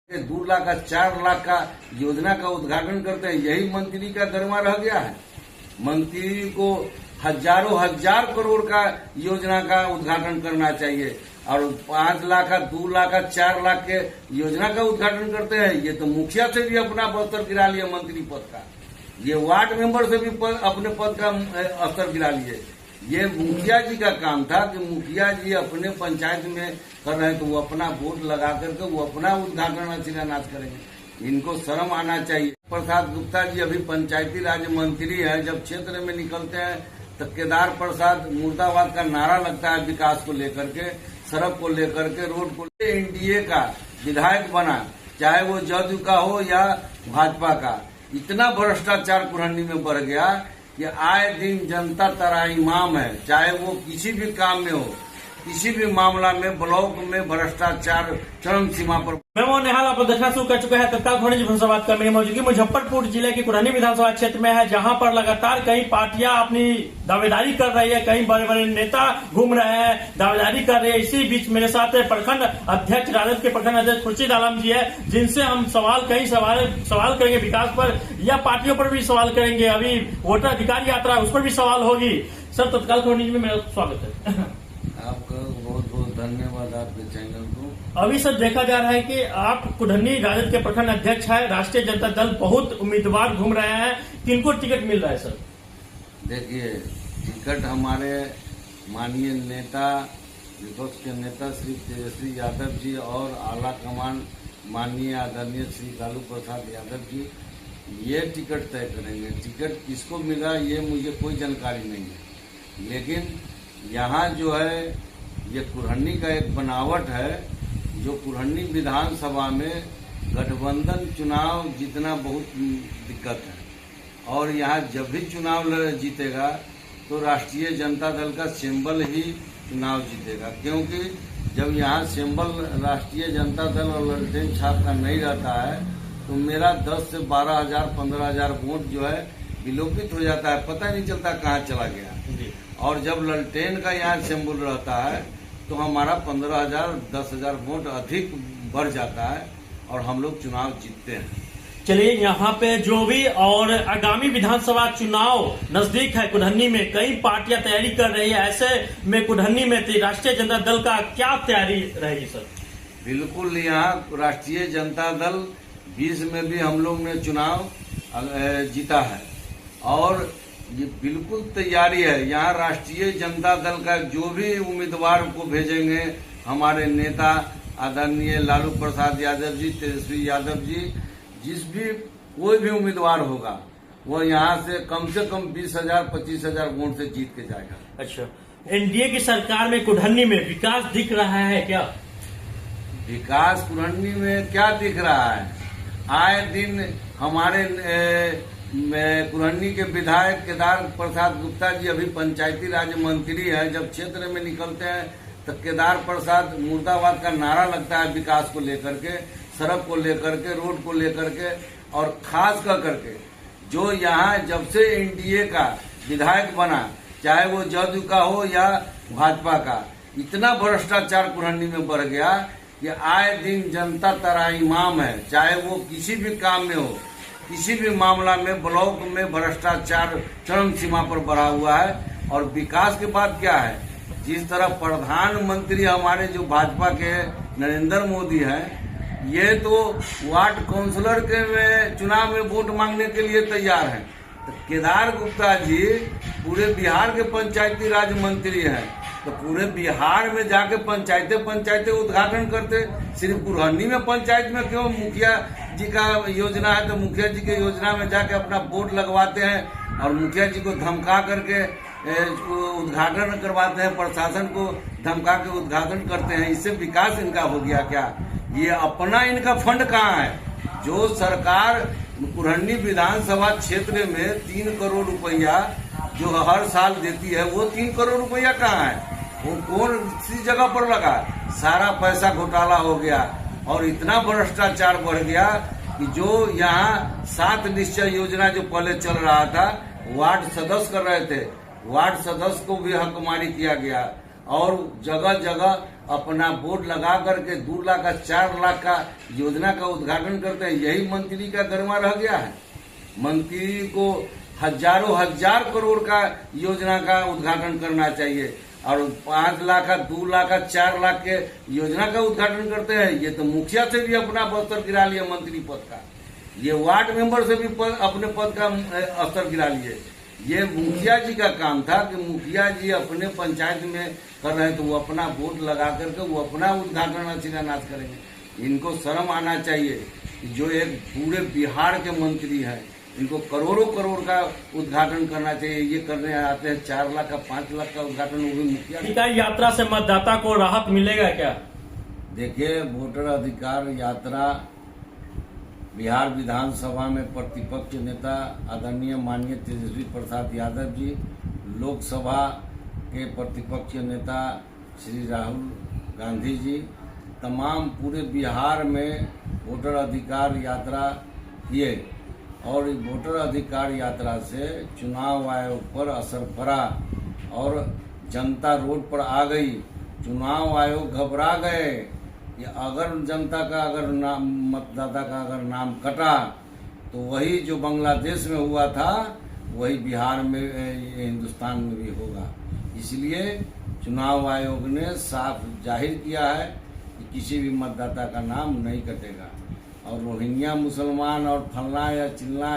2 लाख का 4 लाख का योजना का उद्घाटन करते हैं, यही मंत्री का गरिमा रह गया है। मंत्री को हजारों हजार करोड़ का योजना का उद्घाटन करना चाहिए और 5 लाख का 2 लाख का 4 लाख के योजना का उद्घाटन करते हैं। ये तो मुखिया से भी अपना स्तर गिरा लिया मंत्री पद का, ये वार्ड मेंबर से भी अपने पद का स्तर गिरा लिए। ये मुखिया जी का काम था कि मुखिया जी अपने पंचायत में कर रहे हैं तो वो अपना वोट लगा करके वो अपना उद्घाटन और शिलान्यास करेंगे। इनको शर्म आना चाहिए। प्रसाद गुप्ता जी अभी पंचायती राज मंत्री है, जब क्षेत्र में निकलते हैं तो केदार प्रसाद मुर्दाबाद का नारा लगता है विकास को लेकर के, सड़क को लेकर के, रोड को। एनडीए का विधायक बना, चाहे वो जदयू का हो या भाजपा का, इतना भ्रष्टाचार कुरहनी में बढ़ गया कि आए दिन जनता तराईमाम है। चाहे वो किसी भी काम में हो, किसी भी मामला में, ब्लॉक में भ्रष्टाचार चरम सीमा पर। मैं मोहन निहाल आप देखना शुरू कर चुका है तत्काल खबर न्यूज। बात कर मेरी मौजूदगी मुजफ्फरपुर जिले के कुरहनी विधानसभा क्षेत्र में है, जहां पर लगातार कई पार्टियां अपनी दावेदारी कर रही है, कई बड़े बड़े नेता घूम रहे हैं, दावेदारी कर रहे हैं। इसी बीच मेरे साथ प्रखंड अध्यक्ष राजद के प्रखंड अध्यक्ष खुर्शीद आलम जी है, जिनसे हम कई सवाल करेंगे विकास पर या पार्टियों पर भी सवाल करेंगे। अभी वोटर अधिकार यात्रा उस पर भी सवाल होगी। सर, तत्काल खबर न्यूज में मेरा स्वागत है। आपका बहुत बहुत धन्यवाद आपके चैनल को। अभी सर देखा जा रहा है कि आप कुरहनी राजद के प्रखंड अध्यक्ष है, राष्ट्रीय जनता दल बहुत उम्मीदवार घूम रहे हैं, किनको टिकट मिल रहा है सर? देखिए, टिकट हमारे माननीय नेता, विपक्ष के नेता श्री तेजस्वी यादव जी और आला कमान माननीय आदरणीय श्री लालू प्रसाद यादव जी, ये टिकट तय करेंगे। टिकट किसको मिला ये मुझे कोई जानकारी नहीं है, लेकिन यहाँ जो है ये कुरहनी का एक बनावट है, जो कुरहनी विधानसभा में गठबंधन चुनाव जीतना बहुत दिक्कत है। और यहाँ जब भी चुनाव जीतेगा तो राष्ट्रीय जनता दल का सिंबल ही चुनाव जीतेगा, क्योंकि जब यहाँ सिंबल राष्ट्रीय जनता दल और ललटेन छाप का नहीं रहता है तो मेरा 10 से 12,000 15,000 वोट जो है विलोपित हो जाता है, पता नहीं चलता कहाँ चला गया। और जब ललटेन का यहाँ सिंबल रहता है तो हमारा 15,000 10,000 वोट अधिक बढ़ जाता है और हम लोग चुनाव जीतते हैं। चलिए, यहाँ पे जो भी और आगामी विधानसभा चुनाव नजदीक है, कुरहनी में कई पार्टियां तैयारी कर रही है, ऐसे में कुरहनी में राष्ट्रीय जनता दल का क्या तैयारी रहेगी सर? बिल्कुल, यहाँ राष्ट्रीय जनता दल 20 में भी हम लोग ने चुनाव जीता है और ये बिल्कुल तैयारी है। यहाँ राष्ट्रीय जनता दल का जो भी उम्मीदवार को भेजेंगे, हमारे नेता आदरणीय लालू प्रसाद यादव जी, तेजस्वी यादव जी, जिस भी कोई भी उम्मीदवार होगा वो यहाँ से कम 20,000 25,000 वोट से जीत के जाएगा। अच्छा, एनडीए की सरकार में कुरहनी में विकास दिख रहा है क्या? विकास कुरहनी में क्या दिख रहा है? आए दिन हमारे कुरहनी के विधायक केदार प्रसाद गुप्ता जी अभी पंचायती राज मंत्री है, जब क्षेत्र में निकलते हैं तो केदार प्रसाद मुर्दाबाद का नारा लगता है विकास को लेकर के, सड़क को लेकर के, रोड को लेकर के। और खास कर करके जो यहाँ जब से एनडीए का विधायक बना, चाहे वो जदयू का हो या भाजपा का, इतना भ्रष्टाचार कुरहनी में बढ़ गया कि आए दिन जनता तराईमाम है। चाहे वो किसी भी काम में हो, किसी भी मामला में, ब्लॉक में भ्रष्टाचार चरम सीमा पर बढ़ा हुआ है। और विकास के बाद क्या है, जिस तरह प्रधानमंत्री हमारे जो भाजपा के नरेंद्र मोदी हैं, ये तो वार्ड काउंसलर के चुनाव में वोट मांगने के लिए तैयार हैं। तो केदार गुप्ता जी पूरे बिहार के पंचायती राज मंत्री हैं, तो पूरे बिहार में जाके पंचायतें उद्घाटन करते। सिर्फ कुरहनी में पंचायत में क्यों? मुखिया जी का योजना है तो मुखिया जी के योजना में जाके अपना वोट लगवाते हैं और मुखिया जी को धमका करके उद्घाटन करवाते हैं, प्रशासन को धमका के उद्घाटन करते हैं। इससे विकास इनका हो गया क्या? ये अपना इनका फंड कहाँ है? जो सरकार कुरहनी विधानसभा क्षेत्र में 3 करोड़ रुपया जो हर साल देती है, वो 3 करोड़ रुपया कहाँ है? वो कौन सी जगह पर लगा? सारा पैसा घोटाला हो गया और इतना भ्रष्टाचार बढ़ गया कि जो यहाँ 7 निश्चय योजना जो पहले चल रहा था, वार्ड सदस्य कर रहे थे, वार्ड सदस्य को भी हकमारी किया गया और जगह जगह अपना बोर्ड लगा करके 2 लाख का 4 लाख का योजना का उद्घाटन करते हैं। यही मंत्री का गरिमा रह गया है। मंत्री को हजारों हजार करोड़ का योजना का उद्घाटन करना चाहिए और 5 लाख का 2 लाख का 4 लाख के योजना का उद्घाटन करते हैं। ये तो मुखिया से भी अपना स्तर गिरा लिया मंत्री पद का, ये वार्ड मेंबर से भी अपने पद का स्तर गिरा लिए। ये मुखिया जी का काम था कि मुखिया जी अपने पंचायत में कर रहे हैं तो वो अपना बोर्ड लगा करके वो अपना उद्घाटन और शिलान्यास करेंगे। इनको शर्म आना चाहिए कि जो एक पूरे बिहार के मंत्री हैं, इनको करोड़ों करोड़ का उद्घाटन करना चाहिए। ये करने आते हैं 4 लाख का 5 लाख का उद्घाटन, वो भी मुखिया। यात्रा से मतदाता को राहत मिलेगा क्या? देखिए, वोटर अधिकार यात्रा बिहार विधानसभा में प्रतिपक्ष नेता आदरणीय माननीय तेजस्वी प्रसाद यादव जी, लोकसभा के प्रतिपक्ष नेता श्री राहुल गांधी जी, तमाम पूरे बिहार में वोटर अधिकार यात्रा किए और इस वोटर अधिकार यात्रा से चुनाव आयोग पर असर पड़ा और जनता रोड पर आ गई। चुनाव आयोग घबरा गए कि अगर जनता का अगर नाम, मतदाता का अगर नाम कटा तो वही जो बांग्लादेश में हुआ था वही बिहार में, हिंदुस्तान में भी होगा। इसलिए चुनाव आयोग ने साफ जाहिर किया है कि किसी भी मतदाता का नाम नहीं कटेगा। और रोहिंग्या मुसलमान और फलना या चिल्ला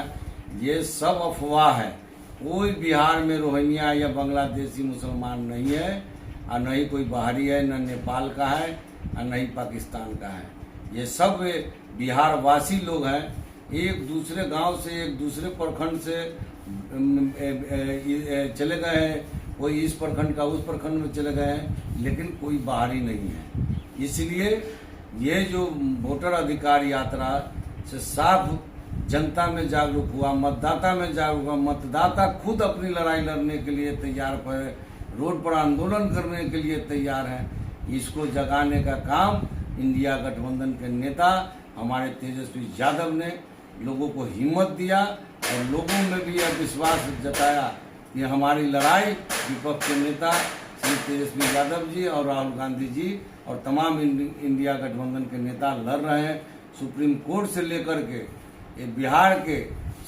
ये सब अफवाह है। कोई बिहार में रोहिंग्या या बांग्लादेशी मुसलमान नहीं है और न ही कोई बाहरी है, न नेपाल का है और न ही पाकिस्तान का है। ये सब बिहार वासी लोग हैं। एक दूसरे गांव से, एक दूसरे प्रखंड से चले गए हैं, कोई इस प्रखंड का उस प्रखंड में चले गए हैं, लेकिन कोई बाहरी नहीं है। इसलिए ये जो वोटर अधिकार यात्रा से साफ जनता में जागरूक हुआ, मतदाता में जागरूक हुआ। मतदाता खुद अपनी लड़ाई लड़ने के लिए तैयार है, रोड पर आंदोलन करने के लिए तैयार है। इसको जगाने का काम इंडिया गठबंधन के नेता हमारे तेजस्वी यादव ने लोगों को हिम्मत दिया और लोगों में भी यह विश्वास जताया कि हमारी लड़ाई विपक्ष के नेता श्री तेजस्वी यादव जी और राहुल गांधी जी और तमाम इंडिया गठबंधन के नेता लड़ रहे हैं। सुप्रीम कोर्ट से लेकर के बिहार के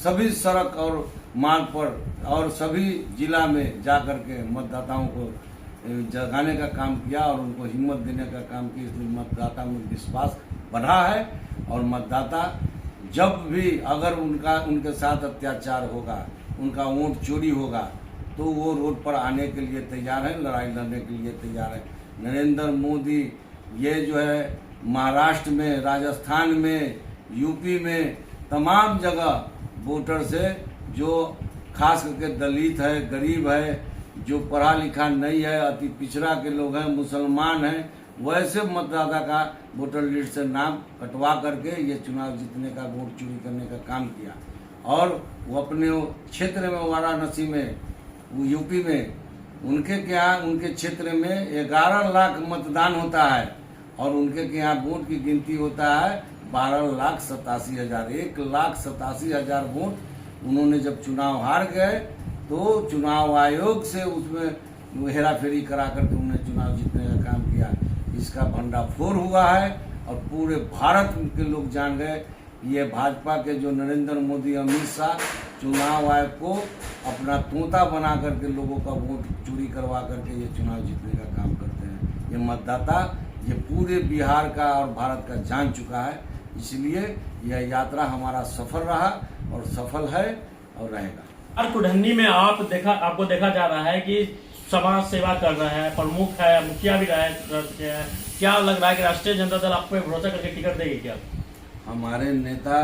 सभी सड़क और मार्ग पर और सभी जिला में जाकर के मतदाताओं को जगाने का काम किया और उनको हिम्मत देने का काम किया। इसलिए मतदाता में विश्वास बढ़ा है और मतदाता जब भी अगर उनके साथ अत्याचार होगा, उनका वोट चोरी होगा, तो वो रोड पर आने के लिए तैयार है, लड़ाई लड़ने के लिए तैयार है। नरेंद्र मोदी ये जो है महाराष्ट्र में, राजस्थान में, यूपी में तमाम जगह वोटर से जो खास करके दलित है, गरीब है, जो पढ़ा लिखा नहीं है, अति पिछड़ा के लोग हैं, मुसलमान हैं, वैसे मतदाता का वोटर लिस्ट से नाम कटवा करके ये चुनाव जीतने का, वोट चोरी करने का काम किया। और वो अपने क्षेत्र में, वाराणसी में, यूपी में, उनके यहाँ उनके क्षेत्र में 11 लाख मतदान होता है और उनके यहाँ वोट की गिनती होता है 12,87,000। 1,87,000 वोट उन्होंने जब चुनाव हार गए तो चुनाव आयोग से उसमें हेरा फेरी करा करके उन्हें चुनाव जीतने का काम किया। इसका भंडाफोड़ हुआ है और पूरे भारत के लोग जान गए ये भाजपा के जो नरेंद्र मोदी, अमित शाह चुनाव आयोग को अपना तोता बना करके लोगों का वोट चोरी करवा करके ये चुनाव जीतने का काम करते हैं। ये मतदाता ये पूरे बिहार का और भारत का जान चुका है। इसलिए यह यात्रा हमारा सफल रहा और सफल है और रहेगा। और कुढ़नी में आपको देखा जा रहा है कि समाज सेवा कर रहे हैं, प्रमुख है, मुखिया भी रहे। क्या लग रहा है कि राष्ट्रीय जनता दल आप पे भरोसा करके टिकट देगी क्या? हमारे नेता,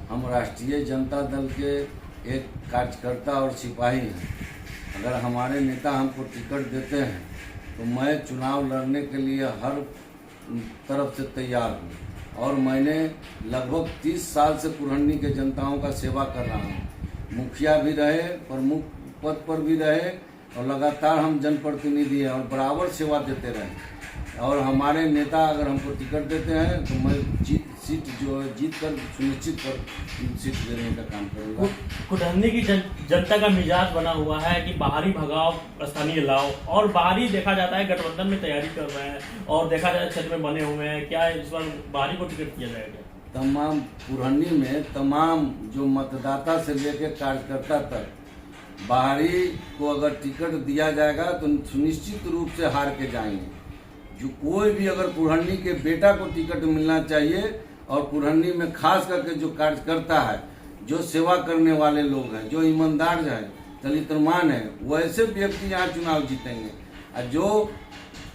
हम राष्ट्रीय जनता दल के एक कार्यकर्ता और सिपाही हैं। अगर हमारे नेता हमको टिकट देते हैं तो मैं चुनाव लड़ने के लिए हर तरफ से तैयार हूँ और मैंने लगभग 30 साल से कुढ़नी के जनताओं का सेवा कर रहा हूँ। मुखिया भी रहे, प्रमुख पद पर भी रहे और लगातार हम जनप्रतिनिधि हैं और बराबर सेवा देते रहे। और हमारे नेता अगर हमको टिकट देते हैं तो मैं सीट जो है जीत कर सुनिश्चित कर सीट देने का काम करूंगा। कुटहनी की जनता का मिजाज बना हुआ है कि बाहरी भगाओ स्थानीय लाओ, और बाहरी देखा जाता है गठबंधन में तैयारी कर रहे हैं और देखा जाए क्षेत्र में बने हुए हैं। क्या इस बार बाहरी को टिकट दिया जाएगा? तमाम पुरहनी में तमाम जो मतदाता से लेकर कार्यकर्ता तक बाहरी को अगर टिकट दिया जाएगा तो सुनिश्चित रूप से हार के जाएंगे। जो कोई भी अगर पुरहनी के बेटा को टिकट मिलना चाहिए, और पुरहनी में खास करके जो कार्यकर्ता है, जो सेवा करने वाले लोग हैं, जो ईमानदार हैं, दलितमान है, वैसे व्यक्ति यहाँ चुनाव जीतेंगे। और जो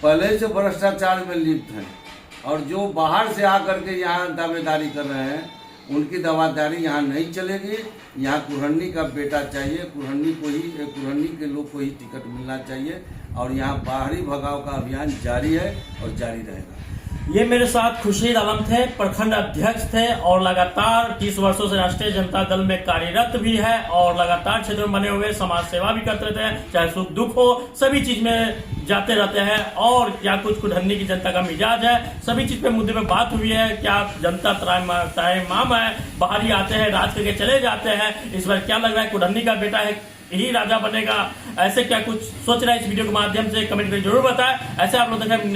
पहले से भ्रष्टाचार में लिप्त हैं और जो बाहर से आकर के यहाँ दावेदारी कर रहे हैं, उनकी दावेदारी यहाँ नहीं चलेगी। यहाँ कुरहनी का बेटा चाहिए, कुरहनी के लोग को ही टिकट मिलना चाहिए, और यहाँ बाहरी भगाव का अभियान जारी है और जारी रहेगा। ये मेरे साथ खुर्शीद आलम थे, प्रखंड अध्यक्ष थे और लगातार 30 वर्षों से राष्ट्रीय जनता दल में कार्यरत भी है और लगातार क्षेत्र में बने हुए समाज सेवा भी करते रहते हैं, चाहे सुख दुख हो सभी चीज में जाते रहते हैं। और क्या कुछ कुटहनी की जनता का मिजाज है, सभी चीज पे मुद्दे पे बात हुई है। क्या जनता त्राहिमाम है, बाहरी आते हैं, राज करके चले जाते हैं। इस बार क्या लग रहा है कुटहनी का बेटा है यही राजा बनेगा, ऐसे क्या कुछ सोच रहा है? इस वीडियो के माध्यम से कमेंट करके जरूर बताएं। ऐसे आप लोग देखें